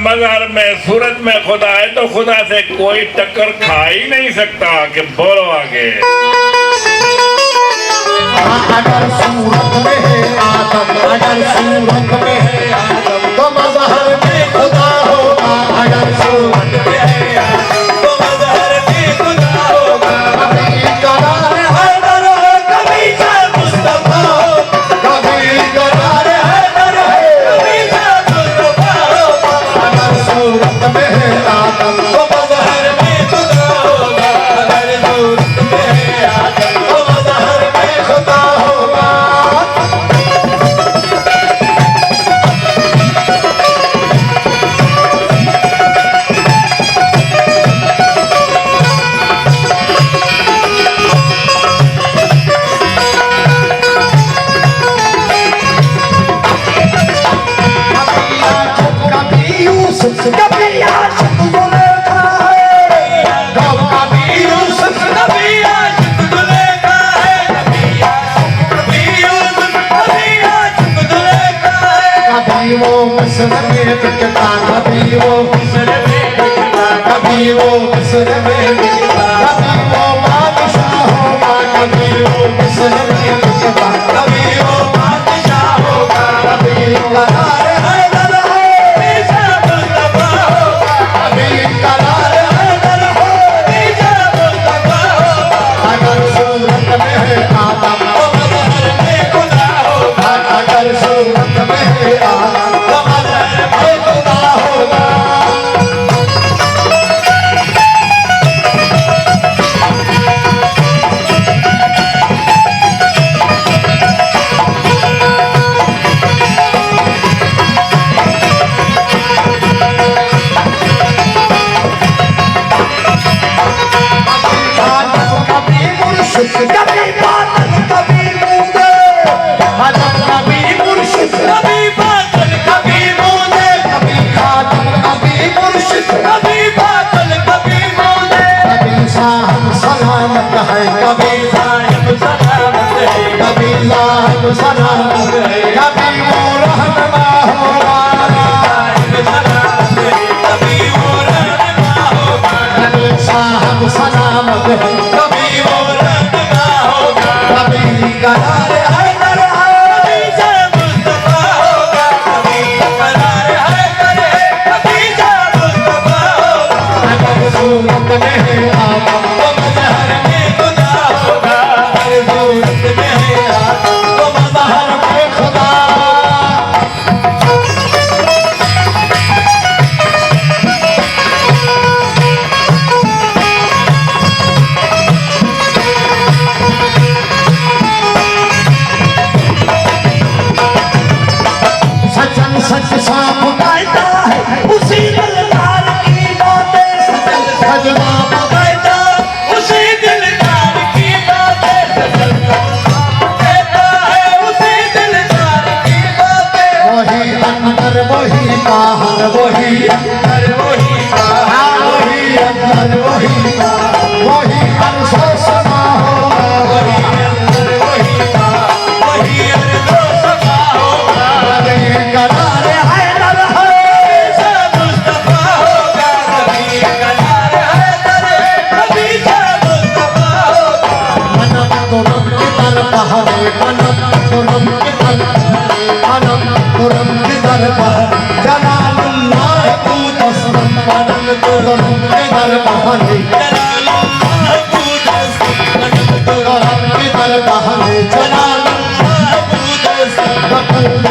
मगर में सूरत में खुदा है तो खुदा से कोई टक्कर खा ही नहीं सकता। कि बोलो आगे। अगर सूरत में है आदम, अगर सूरत में है आदम तो मज़हर में खुदा होगा। अगर सूरत में है आदम तो मज़हर में खुदा होगा। कभी करार हैदर है, कभी शाह मुस्तफा हो, कभी करार हैदर है, कभी शाह मुस्तफा हो। अगर सूरत में है आदम तो मज़हर में खुदा होगा। अगर सूरत में है आदम तो मज़हर में खुदा होगा। कभी यूसुफ कभी आशिक जुलेखा है, कभी यूसुफ कभी आशिक जुलेखा है, कभी यूसुफ कभी आशिक जुलेखा है। कभी वो मिस्र में बिकता, कभी वो मिस्र में बिकता, कभी वो मिस्र में बिकता, कभी वो बादशाह होगा, कभी वो मिस्र में बिकता, कभी वो बादशाह होगा। कभी करार हैदर है, शाह मुस्तफा होगा, कभी करार हैदर है, शाह मुस्तफा होगा। अगर सूरत में है आदम तो मज़हर में खुदा होगा। अगर सूरत में है आदम तो मज़हर में खुदा होगा। कभी मुर्शिद कभी बादल कभी मूंदे, आदम कभी मुर्शिद कभी बादल कभी मूंदे, कभी खादम कभी मुर्शिद कभी बादल कभी मूंदे। कभी साहब सलामत है, कभी साहिब सलामत है, कभी साहिब सलामत है, कभी वो रहनुमा होगा, साहिब सलामत है, कभी वो रहनुमा होगा। कभी साहब सलामत है, कभी वो रहनुमा होगा। कभी करार हैदर है, कभी शाह मुस्तफा होगा, कभी करार हैदर है, कभी शाह मुस्तफा होगा। अगर सूरत में है आदम तो मज़हर में खुदा होगा। अगर सूरत में है आदम तो मज़हर में खुदा। सजना कहता उसी दिलदार की बातें सजना कहता है उसी दिलदार की बातें वही अंदर वही बाहर वही अंदर वही बाहर वही अंदर वही बाहर वही अनसोसना होगा वही अंदर वही बाहर वही अनसोसना होगा कभी करार हैदर है सब मुस्तफा होगा कभी करार हैदर है कभी सब मुस्तफा होगा मनम तुरम की तरफ हरे मनम तुरम की तरफ मनम तुरम की तरफ जलालुल्लाह तू तस्म मनम तुरम की तरफ हरे जलालुल्लाह तू तस्म मनम तुरम की तरफ हरे जलालुल्लाह तू तस्म